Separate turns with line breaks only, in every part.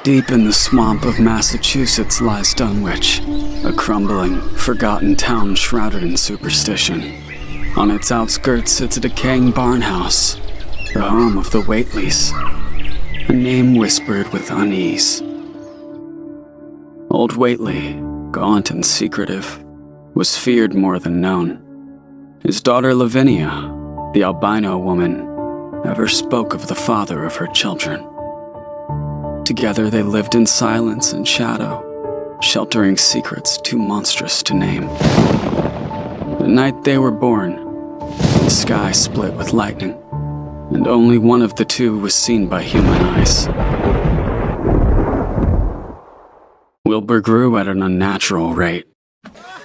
Deep in the swamp of Massachusetts lies Dunwich, a crumbling, forgotten town shrouded in superstition. On its outskirts sits a decaying barn house, the home of the Whateleys, a name whispered with unease. Old Whateley, gaunt and secretive, was feared more than known. His daughter Lavinia, the albino woman, never spoke of the father of her children. Together they lived in silence and shadow, sheltering secrets too monstrous to name. The night they were born, the sky split with lightning, and only one of the two was seen by human eyes. Wilbur grew at an unnatural rate,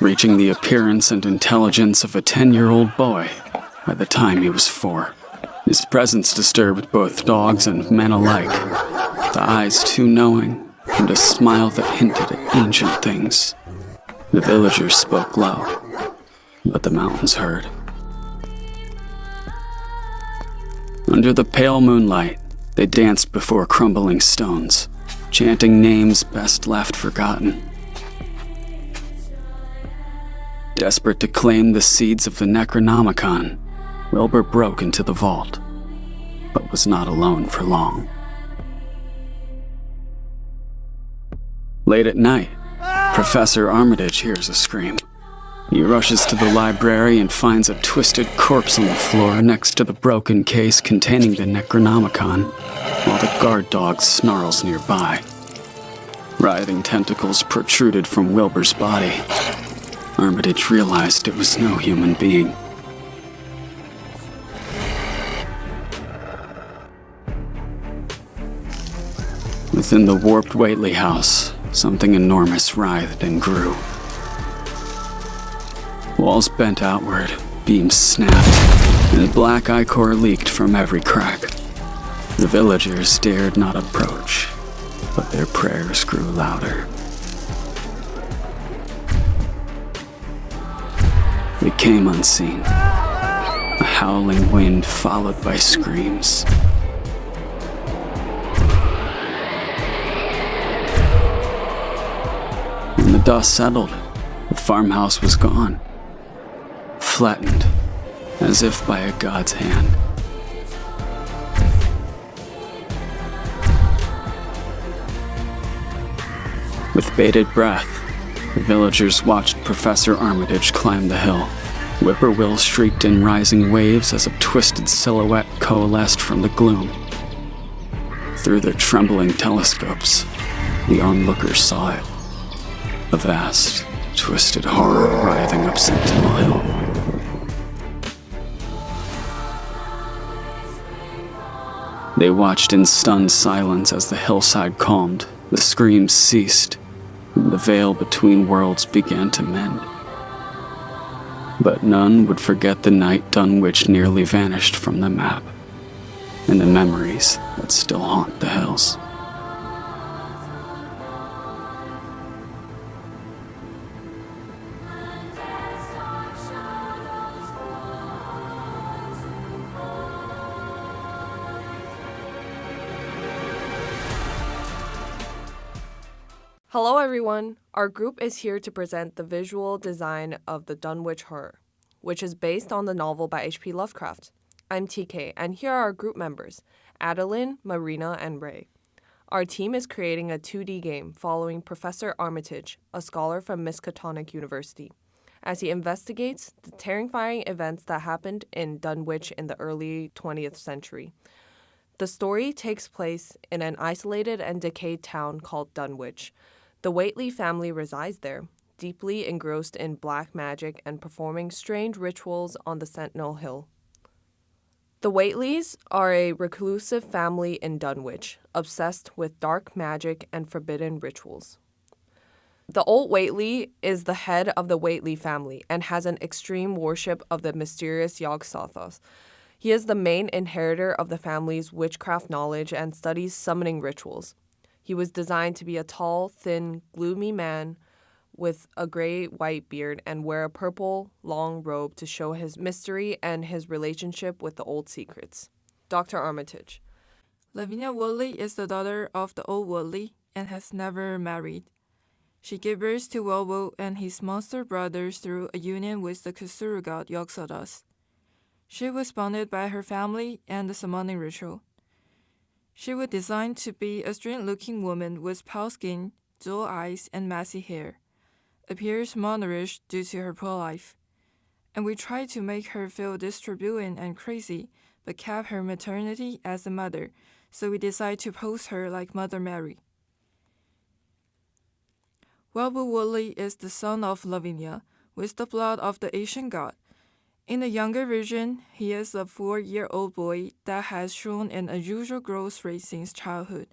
reaching the appearance and intelligence of a 10-year-old boy by the time he was 4. His presence disturbed both dogs and men alike, the eyes too knowing, and a smile that hinted at ancient things. The villagers spoke low, but the mountains heard. Under the pale moonlight, they danced before crumbling stones, chanting names best left forgotten. Desperate to claim the seeds of the Necronomicon, Wilbur broke into the vault, but was not alone for long. Late at night, Professor Armitage hears a scream. He rushes to the library and finds a twisted corpse on the floor next to the broken case containing the Necronomicon, while the guard dog snarls nearby. Writhing tentacles protruded from Wilbur's body. Armitage realized it was no human being. Within the warped Whateley house, something enormous writhed and grew. Walls bent outward, beams snapped, and black ichor leaked from every crack. The villagers dared not approach, but their prayers grew louder. They came unseen, a howling wind followed by screams. When the dust settled, the farmhouse was gone, flattened as if by a god's hand. With bated breath, the villagers watched Professor Armitage climb the hill. Whippoorwills shrieked in rising waves as a twisted silhouette coalesced from the gloom. Through their trembling telescopes, the onlookers saw it. A vast, twisted horror writhing up Sentinel Hill. They watched in stunned silence as the hillside calmed, the screams ceased, and the veil between worlds began to mend. But none would forget the night Dunwich nearly vanished from the map, and the memories that still haunt the hills.
Hello everyone, our group is here to present the visual design of the Dunwich Horror, which is based on the novel by H.P. Lovecraft. I'm TK, and here are our group members, Adeline, Marina, and Ray. Our team is creating a 2D game following Professor Armitage, a scholar from Miskatonic University, as he investigates the terrifying events that happened in Dunwich in the early 20th century. The story takes place in an isolated and decayed town called Dunwich. The Whateley family resides there, deeply engrossed in black magic and performing strange rituals on the Sentinel Hill. The Whateleys are a reclusive family in Dunwich, obsessed with dark magic and forbidden rituals. The old Whateley is the head of the Whateley family and has an extreme worship of the mysterious Yog-Sothoth. He is the main inheritor of the family's witchcraft knowledge and studies summoning rituals. He was designed to be a tall, thin, gloomy man with a gray-white beard and wear a purple, long robe to show his mystery and his relationship with the old secrets. Dr. Armitage.
Lavinia Whateley is the daughter of the old Whateley, and has never married. She gave birth to Welbo and his monster brothers through a union with the Kusuru god Yogg-Sadas. She was bonded by her family and the summoning ritual. She was designed to be a strange-looking woman with pale skin, dull eyes, and messy hair. Appears malnourished due to her poor life. And we tried to make her feel distributing and crazy, but kept her maternity as a mother, so we decided to pose her like Mother Mary. Welbu Woodley is the son of Lavinia, with the blood of the Asian god. In the younger version, he is a 4-year-old boy that has shown an unusual growth rate since childhood,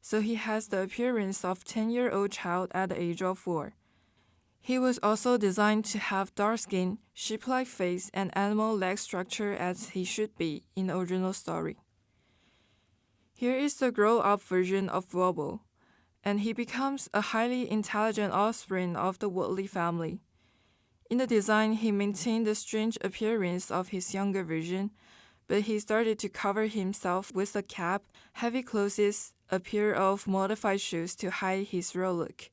so he has the appearance of a 10-year-old child at the age of 4. He was also designed to have dark skin, sheep-like face, and animal leg structure as he should be in the original story. Here is the grown-up version of Welbo, and he becomes a highly intelligent offspring of the Woodley family. In the design, he maintained the strange appearance of his younger version, but he started to cover himself with a cap, heavy clothes, a pair of modified shoes to hide his real look.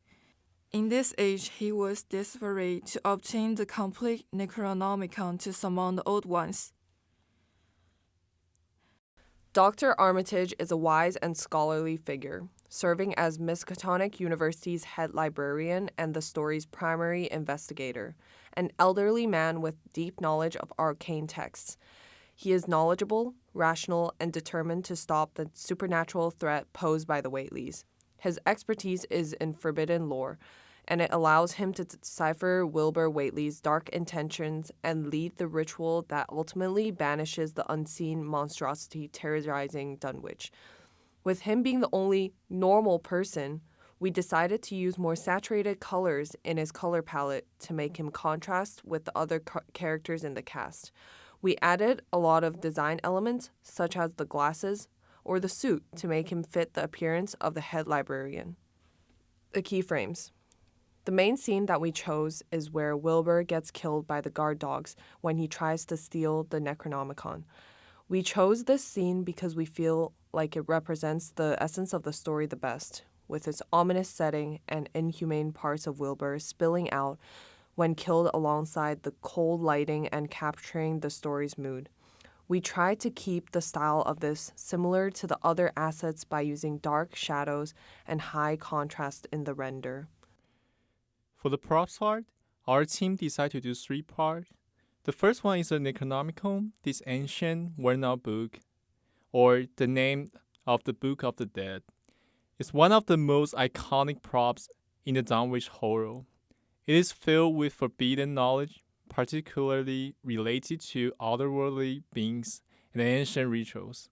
In this age, he was desperate to obtain the complete Necronomicon to summon the old ones.
Dr. Armitage is a wise and scholarly figure, serving as Miskatonic University's head librarian and the story's primary investigator, an elderly man with deep knowledge of arcane texts. He is knowledgeable, rational, and determined to stop the supernatural threat posed by the Whateleys. His expertise is in forbidden lore, and it allows him to decipher Wilbur Whately's dark intentions and lead the ritual that ultimately banishes the unseen monstrosity terrorizing Dunwich. With him being the only normal person, we decided to use more saturated colors in his color palette to make him contrast with the other characters in the cast. We added a lot of design elements, such as the glasses or the suit, to make him fit the appearance of the head librarian. The keyframes. The main scene that we chose is where Wilbur gets killed by the guard dogs when he tries to steal the Necronomicon. We chose this scene because we feel like it represents the essence of the story the best, with its ominous setting and inhumane parts of Wilbur spilling out when killed alongside the cold lighting and capturing the story's mood. We tried to keep the style of this similar to the other assets by using dark shadows and high contrast in the render.
For the props part, our team decided to do 3 parts. The first one is a Necronomicon, this ancient worn-out book, or the name of the Book of the Dead. It's one of the most iconic props in the Dunwich horror. It is filled with forbidden knowledge, particularly related to otherworldly beings and ancient rituals.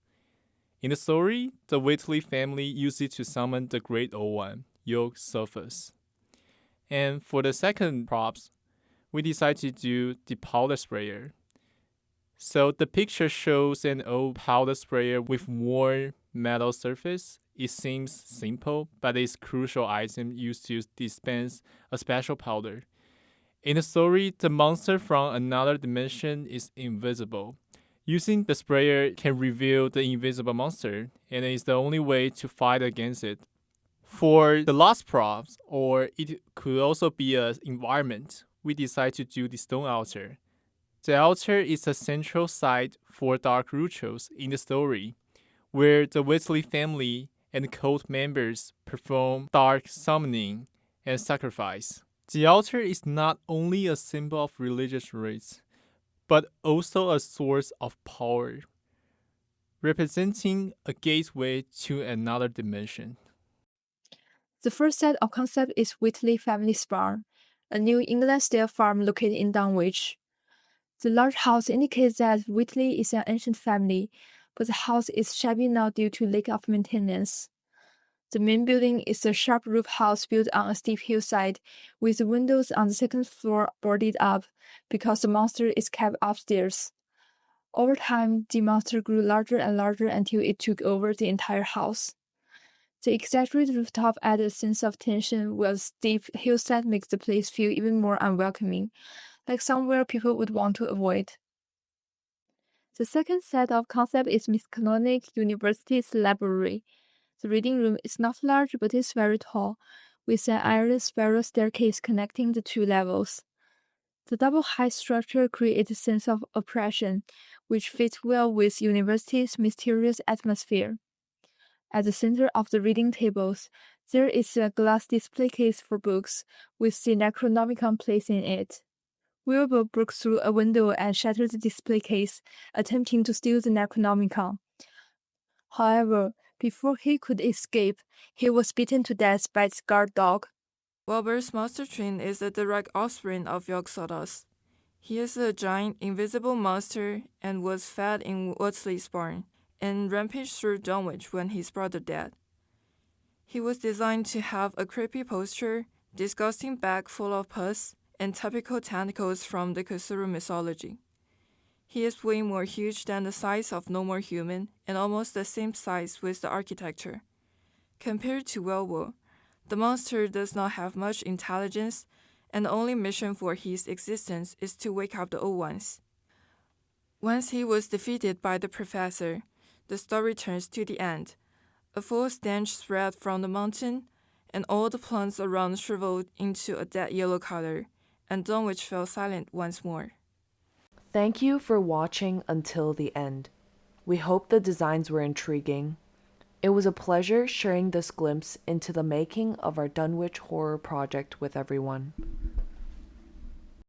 In the story, the Whitley family used it to summon the Great Old One, Yogg-Sadas. And for the second props, we decided to do the powder sprayer. So the picture shows an old powder sprayer with worn metal surface. It seems simple, but it's a crucial item used to dispense a special powder. In the story, the monster from another dimension is invisible. Using the sprayer can reveal the invisible monster, and it is the only way to fight against it. For the last props, or it could also be an environment, we decided to do the stone altar. The altar is a central site for dark rituals in the story, where the Weasley family and cult members perform dark summoning and sacrifice. The altar is not only a symbol of religious rites, but also a source of power, representing a gateway to another dimension.
The first set of concept is Whitley Family's Barn, a New England-style farm located in Dunwich. The large house indicates that Whitley is an ancient family, but the house is shabby now due to lack of maintenance. The main building is a sharp roof house built on a steep hillside, with the windows on the second floor boarded up because the monster is kept upstairs. Over time, the monster grew larger and larger until it took over the entire house. The exaggerated rooftop adds a sense of tension, while the steep hillside makes the place feel even more unwelcoming, like somewhere people would want to avoid. The second set of concept is Miskatonic University's library. The reading room is not large but is very tall, with an iron spiral staircase connecting the two levels. The double height structure creates a sense of oppression, which fits well with university's mysterious atmosphere. At the center of the reading tables, there is a glass display case for books, with the Necronomicon placed in it. Wilbur broke through a window and shattered the display case, attempting to steal the Necronomicon. However, before he could escape, he was beaten to death by its guard dog.
Wilbur's monster twin is a direct offspring of Yog-Sothoth. He is a giant, invisible monster and was fed in Whitley's barn, and rampaged through Dunwich when his brother died. He was designed to have a creepy posture, disgusting back full of pus, and typical tentacles from the Cthulhu mythology. He is way more huge than the size of normal human and almost the same size with the architecture. Compared to Wilbur, the monster does not have much intelligence, and the only mission for his existence is to wake up the old ones. Once he was defeated by the professor, the story turns to the end. A foul stench spread from the mountain, and all the plants around shriveled into a dead yellow color, and Dunwich fell silent once more.
Thank you for watching until the end. We hope the designs were intriguing. It was a pleasure sharing this glimpse into the making of our Dunwich Horror project with everyone.